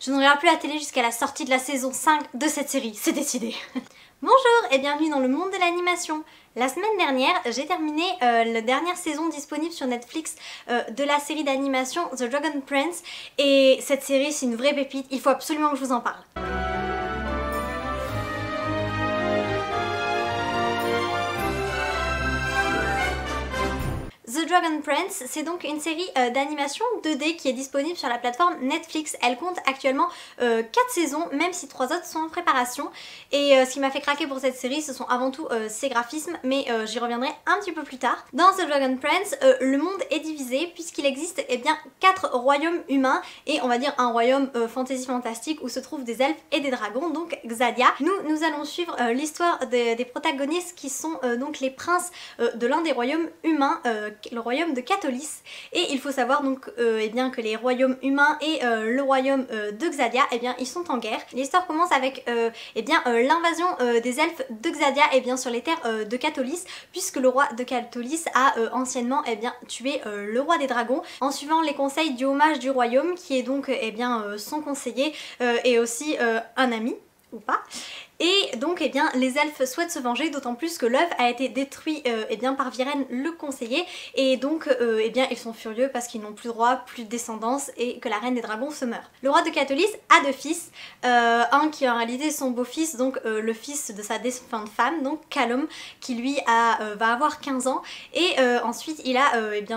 Je ne regarde plus la télé jusqu'à la sortie de la saison 5 de cette série, c'est décidé. Bonjour et bienvenue dans le monde de l'animation. La semaine dernière, j'ai terminé la dernière saison disponible sur Netflix de la série d'animation The Dragon Prince, et cette série c'est une vraie pépite, il faut absolument que je vous en parle. The Dragon Prince, c'est donc une série d'animation 2D qui est disponible sur la plateforme Netflix. Elle compte actuellement 4 saisons, même si 3 autres sont en préparation. Et ce qui m'a fait craquer pour cette série, ce sont avant tout ses graphismes, mais j'y reviendrai un petit peu plus tard. Dans The Dragon Prince, le monde est divisé puisqu'il existe 4 royaumes humains et on va dire un royaume fantasy fantastique où se trouvent des elfes et des dragons, donc Xadia. Nous allons suivre l'histoire des protagonistes qui sont donc les princes de l'un des royaumes humains, le royaume de Catolis, et il faut savoir donc que les royaumes humains et le royaume de Xadia, ils sont en guerre. L'histoire commence avec l'invasion des elfes de Xadia sur les terres de Catolis, puisque le roi de Catolis a anciennement tué le roi des dragons en suivant les conseils du hommage du royaume, qui est donc son conseiller et aussi un ami ou pas. Et donc les elfes souhaitent se venger, d'autant plus que l'œuf a été détruit par Viren le conseiller, et donc ils sont furieux parce qu'ils n'ont plus de roi, plus de descendance, et que la reine des dragons se meurt. Le roi de Catolis a 2 fils, un qui est en réalité son beau-fils, donc le fils de sa défunte femme, donc Callum, qui lui va avoir 15 ans, et ensuite il a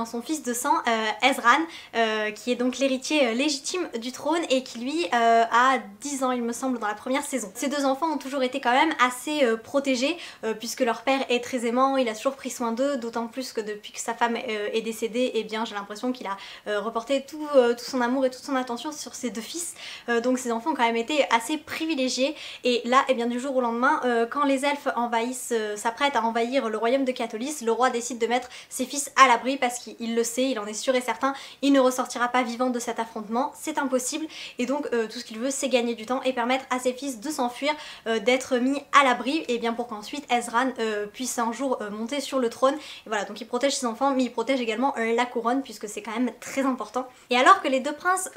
son fils de sang, Ezran, qui est donc l'héritier légitime du trône et qui lui a 10 ans il me semble dans la première saison. Ces 2 enfants ont toujours été quand même assez protégés puisque leur père est très aimant, il a toujours pris soin d'eux, d'autant plus que depuis que sa femme est décédée, j'ai l'impression qu'il a reporté tout son amour et toute son attention sur ses 2 fils. Donc ces enfants ont quand même été assez privilégiés, et là du jour au lendemain, quand les elfes s'apprêtent à envahir le royaume de Catolis, le roi décide de mettre ses fils à l'abri parce qu'il le sait, il en est sûr et certain, il ne ressortira pas vivant de cet affrontement, c'est impossible, et donc tout ce qu'il veut c'est gagner du temps et permettre à ses fils de s'enfuir, d'être mis à l'abri, pour qu'ensuite Ezran puisse un jour monter sur le trône. Et voilà, donc il protège ses enfants, mais il protège également la couronne, puisque c'est quand même très important. Et alors que les 2 princes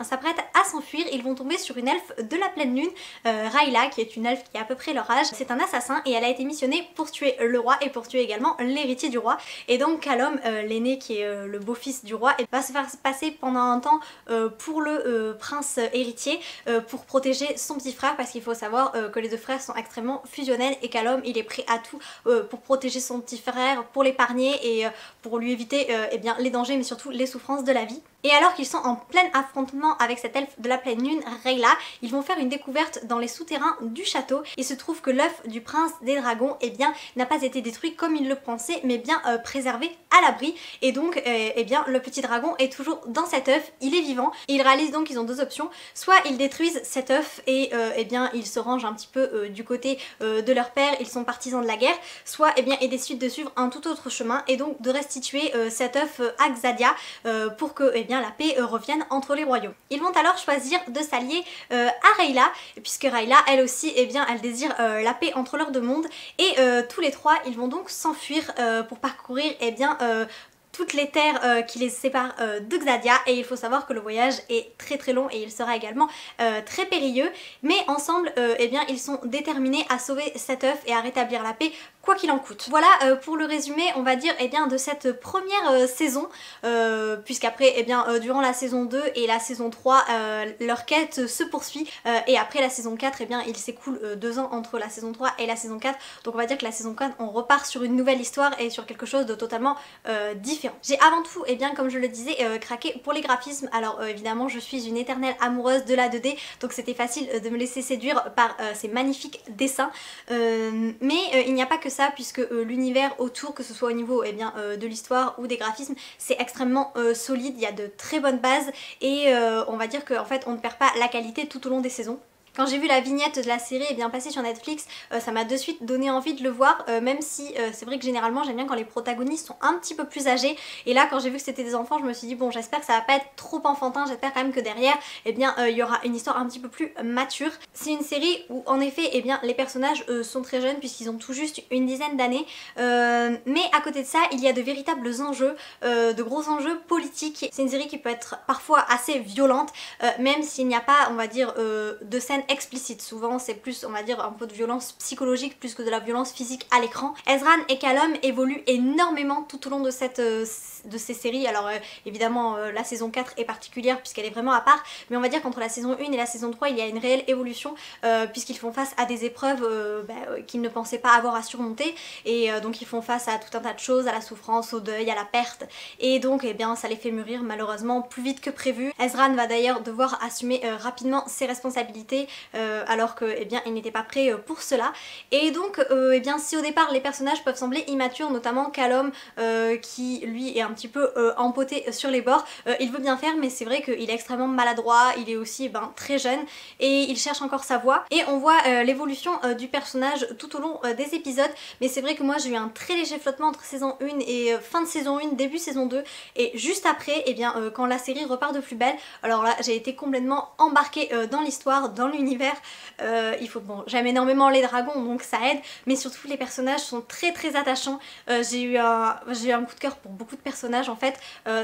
s'apprêtent à s'enfuir, ils vont tomber sur une elfe de la pleine lune, Rayla, qui est une elfe qui a à peu près leur âge. C'est un assassin et elle a été missionnée pour tuer le roi et pour tuer également l'héritier du roi. Et donc Callum, l'aîné qui est le beau-fils du roi, va se faire passer pendant un temps pour le prince héritier, pour protéger son petit frère, parce qu'il faut savoir que les 2 frères sont extrêmement fusionnels, et Callum il est prêt à tout pour protéger son petit frère, pour l'épargner et pour lui éviter les dangers, mais surtout les souffrances de la vie. Et alors qu'ils sont en plein affrontement avec cette elfe de la pleine lune, Rayla, ils vont faire une découverte dans les souterrains du château. Il se trouve que l'œuf du prince des dragons n'a pas été détruit comme ils le pensaient, mais bien préservé à l'abri, et donc le petit dragon est toujours dans cet œuf, il est vivant, et ils réalisent donc qu'ils ont 2 options: soit ils détruisent cet œuf et ils se rangent un petit peu du côté de leur père, ils sont partisans de la guerre, soit ils décident de suivre un tout autre chemin et donc de restituer cet œuf à Xadia pour que la paix revienne entre les royaumes. Ils vont alors choisir de s'allier à Rayla, puisque Rayla elle aussi elle désire la paix entre leurs 2 mondes, et tous les 3 ils vont donc s'enfuir pour parcourir toutes les terres qui les séparent de Xadia. Et il faut savoir que le voyage est très très long et il sera également très périlleux, mais ensemble ils sont déterminés à sauver cet œuf et à rétablir la paix quoi qu'il en coûte. Voilà pour le résumé, on va dire de cette première saison, puisqu'après durant la saison 2 et la saison 3 leur quête se poursuit, et après la saison 4 il s'écoule 2 ans entre la saison 3 et la saison 4, donc on va dire que la saison 4 on repart sur une nouvelle histoire et sur quelque chose de totalement différent. J'ai avant tout, comme je le disais, craqué pour les graphismes. Alors évidemment je suis une éternelle amoureuse de la 2D, donc c'était facile de me laisser séduire par ces magnifiques dessins, mais il n'y a pas que ça, puisque l'univers autour, que ce soit au niveau de l'histoire ou des graphismes, c'est extrêmement solide, il y a de très bonnes bases, et on va dire qu'en fait on ne perd pas la qualité tout au long des saisons. Quand j'ai vu la vignette de la série et bien passée sur Netflix, ça m'a de suite donné envie de le voir, même si c'est vrai que généralement j'aime bien quand les protagonistes sont un petit peu plus âgés. Et là quand j'ai vu que c'était des enfants, je me suis dit bon, j'espère que ça va pas être trop enfantin, j'espère quand même que derrière eh bien il y aura une histoire un petit peu plus mature. C'est une série où en effet eh bien les personnages sont très jeunes puisqu'ils ont tout juste une dizaine d'années, mais à côté de ça il y a de véritables enjeux, de gros enjeux politiques. C'est une série qui peut être parfois assez violente, même s'il n'y a pas on va dire de scènes explicites. Souvent c'est plus on va dire un peu de violence psychologique plus que de la violence physique à l'écran. Ezran et Callum évoluent énormément tout au long de de ces séries. Alors évidemment la saison 4 est particulière puisqu'elle est vraiment à part, mais on va dire qu'entre la saison 1 et la saison 3 il y a une réelle évolution puisqu'ils font face à des épreuves qu'ils ne pensaient pas avoir à surmonter, et donc ils font face à tout un tas de choses, à la souffrance, au deuil, à la perte, et donc eh bien ça les fait mûrir malheureusement plus vite que prévu. Ezran va d'ailleurs devoir assumer rapidement ses responsabilités alors que eh bien il n'était pas prêt pour cela, et donc eh bien si au départ les personnages peuvent sembler immatures, notamment Callum qui lui est un petit peu empoté sur les bords, il veut bien faire mais c'est vrai qu'il est extrêmement maladroit, il est aussi eh ben, très jeune et il cherche encore sa voie, et on voit l'évolution du personnage tout au long des épisodes. Mais c'est vrai que moi j'ai eu un très léger flottement entre saison 1 et fin de saison 1, début saison 2, et juste après eh bien quand la série repart de plus belle, alors là j'ai été complètement embarquée dans l'histoire, dans l'univers. Il faut, bon, j'aime énormément les dragons donc ça aide, mais surtout les personnages sont très attachants. J'ai eu un coup de cœur pour beaucoup de personnages en fait,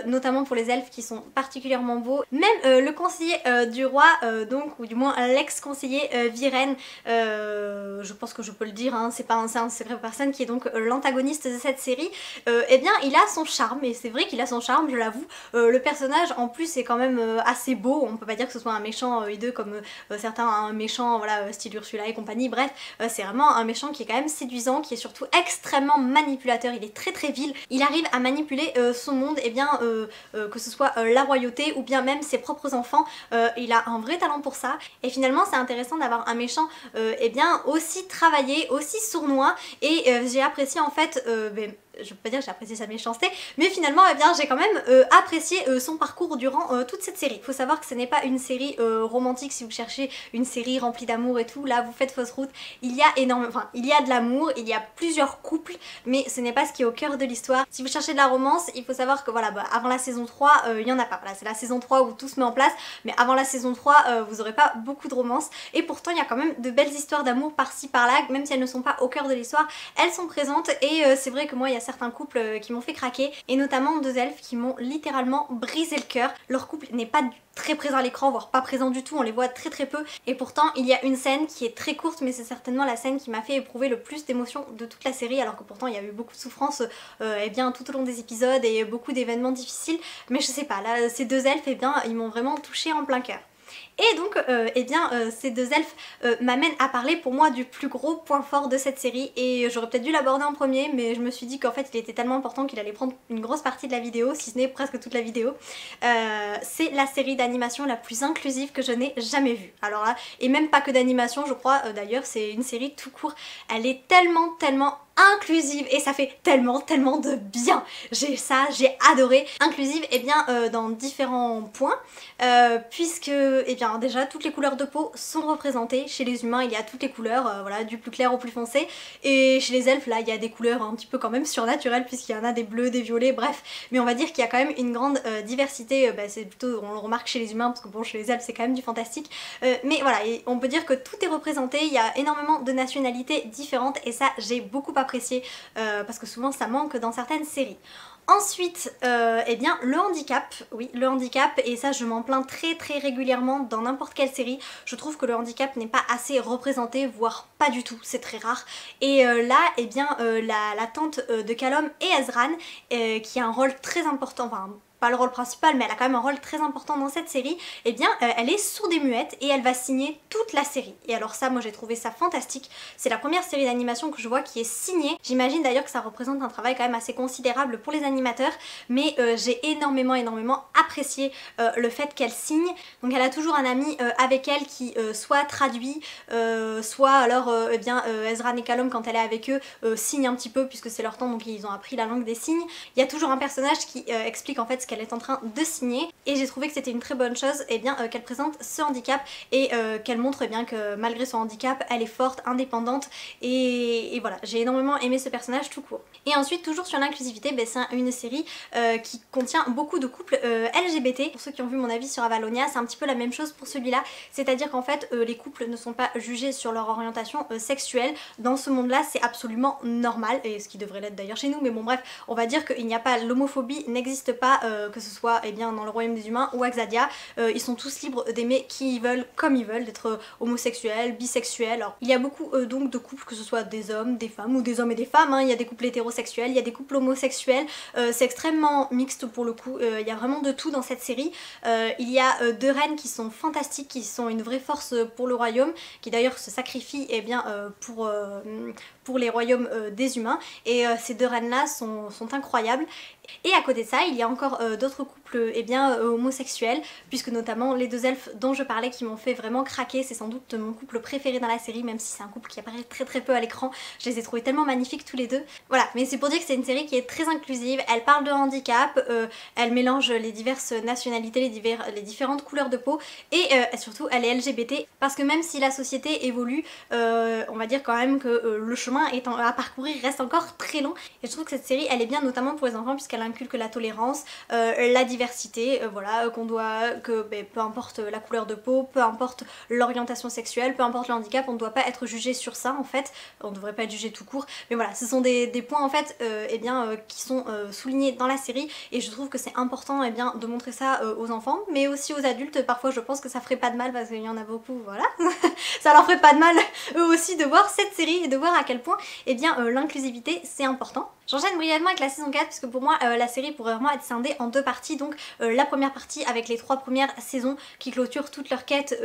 notamment pour les elfes qui sont particulièrement beaux. Même le conseiller du roi, donc, ou du moins l'ex-conseiller Viren, je pense que je peux le dire, hein, c'est pas un secret personne, qui est donc l'antagoniste de cette série, eh bien il a son charme, et c'est vrai qu'il a son charme, je l'avoue. Le personnage en plus est quand même assez beau, on peut pas dire que ce soit un méchant hideux comme certains méchants, voilà, style Ursula et compagnie, bref, c'est vraiment un méchant qui est quand même séduisant, qui est surtout extrêmement manipulateur, il est très vil, il arrive à manipuler son monde, et bien que ce soit la royauté ou bien même ses propres enfants, il a un vrai talent pour ça, et finalement c'est intéressant d'avoir un méchant eh bien aussi travaillé, aussi sournois, et j'ai apprécié en fait je peux pas dire que j'ai apprécié sa méchanceté, mais finalement eh bien j'ai quand même apprécié son parcours durant toute cette série. Il faut savoir que ce n'est pas une série romantique. Si vous cherchez une série remplie d'amour et tout, là vous faites fausse route. Il y a énormément, enfin il y a de l'amour, il y a plusieurs couples, mais ce n'est pas ce qui est au cœur de l'histoire. Si vous cherchez de la romance, il faut savoir que voilà, avant la saison 3 il y en a pas, voilà, c'est la saison 3 où tout se met en place, mais avant la saison 3 vous aurez pas beaucoup de romance, et pourtant il y a quand même de belles histoires d'amour par-ci par-là, même si elles ne sont pas au cœur de l'histoire, elles sont présentes, et c'est vrai que moi il y a certains couples qui m'ont fait craquer, et notamment deux elfes qui m'ont littéralement brisé le cœur. Leur couple n'est pas très présent à l'écran, voire pas présent du tout, on les voit très peu, et pourtant il y a une scène qui est très courte, mais c'est certainement la scène qui m'a fait éprouver le plus d'émotions de toute la série, alors que pourtant il y a eu beaucoup de souffrance eh bien tout au long des épisodes et beaucoup d'événements difficiles, mais je sais pas, là ces deux elfes eh bien ils m'ont vraiment touchée en plein cœur. Et donc eh bien ces deux elfes m'amènent à parler pour moi du plus gros point fort de cette série, et j'aurais peut-être dû l'aborder en premier, mais je me suis dit qu'en fait il était tellement important qu'il allait prendre une grosse partie de la vidéo, si ce n'est presque toute la vidéo. C'est la série d'animation la plus inclusive que je n'ai jamais vue. Alors là, et même pas que d'animation je crois, d'ailleurs c'est une série tout court, elle est tellement inclusive, et ça fait tellement de bien. J'ai adoré. Inclusive et bien dans différents points, puisque eh bien déjà toutes les couleurs de peau sont représentées. Chez les humains il y a toutes les couleurs, voilà, du plus clair au plus foncé, et chez les elfes là il y a des couleurs un petit peu quand même surnaturelles puisqu'il y en a des bleus, des violets, bref, mais on va dire qu'il y a quand même une grande diversité, c'est plutôt, on le remarque chez les humains parce que bon, chez les elfes c'est quand même du fantastique, mais voilà, et on peut dire que tout est représenté, il y a énormément de nationalités différentes, et ça j'ai beaucoup apprécié parce que souvent ça manque dans certaines séries. Ensuite, eh bien le handicap, oui le handicap, et ça je m'en plains très régulièrement dans n'importe quelle série, je trouve que le handicap n'est pas assez représenté, voire pas du tout, c'est très rare, et là eh bien la tante de Callum et Ezran qui a un rôle très important, enfin pas le rôle principal mais elle a quand même un rôle très important dans cette série, et bien elle est sourde et muette, et elle va signer toute la série, et alors ça moi j'ai trouvé ça fantastique, c'est la première série d'animation que je vois qui est signée. J'imagine d'ailleurs que ça représente un travail quand même assez considérable pour les animateurs, mais j'ai énormément apprécié le fait qu'elle signe. Donc elle a toujours un ami avec elle qui soit traduit, soit alors eh bien Ezran et Callum quand elle est avec eux signent un petit peu puisque c'est leur temps, donc ils ont appris la langue des signes. Il y a toujours un personnage qui explique en fait ce puisqu'elle est en train de signer, et j'ai trouvé que c'était une très bonne chose qu'elle présente ce handicap et qu'elle montre bien que malgré son handicap elle est forte, indépendante et voilà, j'ai énormément aimé ce personnage tout court. Et ensuite toujours sur l'inclusivité, c'est une série qui contient beaucoup de couples LGBT. Pour ceux qui ont vu mon avis sur Avalonia, c'est un petit peu la même chose pour celui-là, c'est-à-dire qu'en fait les couples ne sont pas jugés sur leur orientation sexuelle. Dans ce monde là c'est absolument normal, et ce qui devrait l'être d'ailleurs chez nous, mais bon bref, on va dire qu'il n'y a pas, l'homophobie n'existe pas, que ce soit dans le royaume des humains ou Axadia. Ils sont tous libres d'aimer qui ils veulent, comme ils veulent, d'être homosexuels, bisexuels. Alors, il y a beaucoup donc de couples, que ce soit des hommes, des femmes ou des hommes et des femmes, il y a des couples hétérosexuels, il y a des couples homosexuels, c'est extrêmement mixte pour le coup, il y a vraiment de tout dans cette série. Il y a deux reines qui sont fantastiques, qui sont une vraie force pour le royaume, qui d'ailleurs se sacrifient pour les royaumes des humains, et ces deux reines là sont incroyables. Et à côté de ça, il y a encore d'autres couples homosexuels, puisque notamment les deux elfes dont je parlais qui m'ont fait vraiment craquer, c'est sans doute mon couple préféré dans la série, même si c'est un couple qui apparaît très peu à l'écran, je les ai trouvés tellement magnifiques tous les deux. Voilà, mais c'est pour dire que c'est une série qui est très inclusive, elle parle de handicap, elle mélange les diverses nationalités, les différentes couleurs de peau, et surtout elle est LGBT, parce que même si la société évolue, on va dire quand même que le chemin à parcourir reste encore très long, et je trouve que cette série elle est bien notamment pour les enfants, puisqu'elle inculque la tolérance, la diversité, voilà, peu importe la couleur de peau, peu importe l'orientation sexuelle, peu importe le handicap, on ne doit pas être jugé sur ça en fait, on ne devrait pas être jugé tout court, mais voilà, ce sont des points en fait qui sont soulignés dans la série, et je trouve que c'est important de montrer ça aux enfants, mais aussi aux adultes. Parfois je pense que ça ferait pas de mal, parce qu'il y en a beaucoup, voilà, ça leur ferait pas de mal eux aussi de voir cette série et de voir à quel point l'inclusivité c'est important. J'enchaîne brièvement avec la saison 4, puisque pour moi la série pourrait vraiment être scindée en deux parties. Donc la première partie avec les 3 premières saisons qui clôturent toute leur quête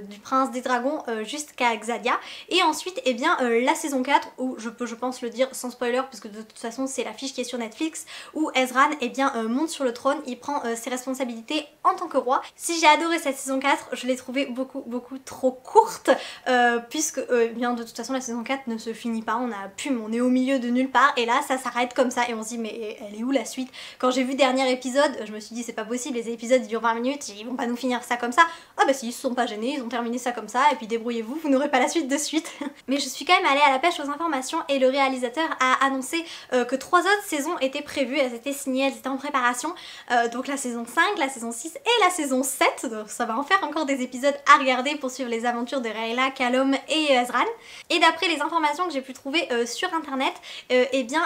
du prince des dragons jusqu'à Xadia, et ensuite la saison 4 où je peux, je pense, le dire sans spoiler, puisque de toute façon c'est l'affiche qui est sur Netflix, où Ezran monte sur le trône, il prend ses responsabilités en tant que roi. Si j'ai adoré cette saison 4, je l'ai trouvée beaucoup trop courte, puisque de toute façon la saison 4 ne se finit pas, on est au milieu de nulle part, et là ça s'arrête comme ça et on se dit mais elle est où la suite? Quand j'ai vu le dernier épisode, je me suis dit c'est pas possible, les épisodes durent 20 minutes, ils vont pas nous finir ça comme ça. Ah bah si, ils se sont pas gênés, ils ont terminé ça comme ça, et puis débrouillez-vous, vous n'aurez pas la suite de suite. Mais je suis quand même allée à la pêche aux informations, et le réalisateur a annoncé que 3 autres saisons étaient prévues, elles étaient signées, elles étaient en préparation, donc la saison 5, la saison 6 et la saison 7, donc ça va en faire encore des épisodes à regarder pour suivre les aventures de Rayla, Callum et Ezran. Et d'après les informations que j'ai pu trouver sur internet,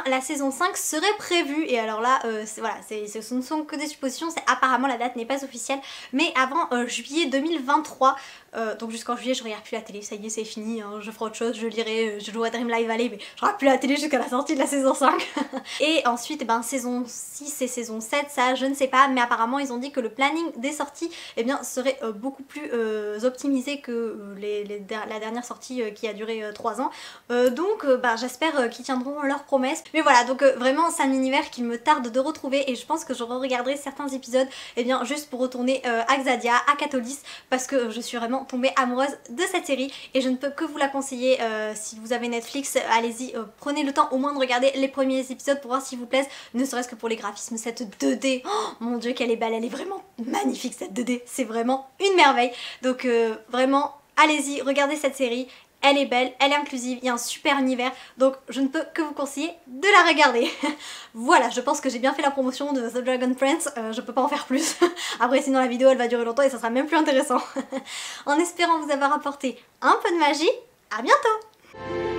la saison 5 serait prévue, et alors là ce ne sont que des suppositions, apparemment la date n'est pas officielle, mais avant juillet 2023, donc jusqu'en juillet je regarde plus la télé, ça y est c'est fini, je ferai autre chose, je lirai, je joue à Dream Live Valley, mais je regarde plus la télé jusqu'à la sortie de la saison 5. Et ensuite saison 6 et saison 7, ça je ne sais pas, mais apparemment ils ont dit que le planning des sorties serait beaucoup plus optimisé que la dernière sortie qui a duré 3 ans, donc j'espère qu'ils tiendront leurs promesses. Mais voilà, donc vraiment c'est un univers qu'il me tarde de retrouver, et je pense que je regarderai certains épisodes juste pour retourner à Xadia, à Catolis, parce que je suis vraiment tombée amoureuse de cette série et je ne peux que vous la conseiller. Si vous avez Netflix, allez-y, prenez le temps au moins de regarder les premiers épisodes pour voir s'ils vous plaisent, ne serait-ce que pour les graphismes, cette 2D, oh mon dieu qu'elle est belle, elle est vraiment magnifique cette 2D, c'est vraiment une merveille. Donc vraiment allez-y, regardez cette série. Elle est belle, elle est inclusive, il y a un super univers, donc je ne peux que vous conseiller de la regarder. Voilà, je pense que j'ai bien fait la promotion de The Dragon Prince, je peux pas en faire plus. Après sinon la vidéo elle va durer longtemps et ça sera même plus intéressant. En espérant vous avoir apporté un peu de magie, à bientôt!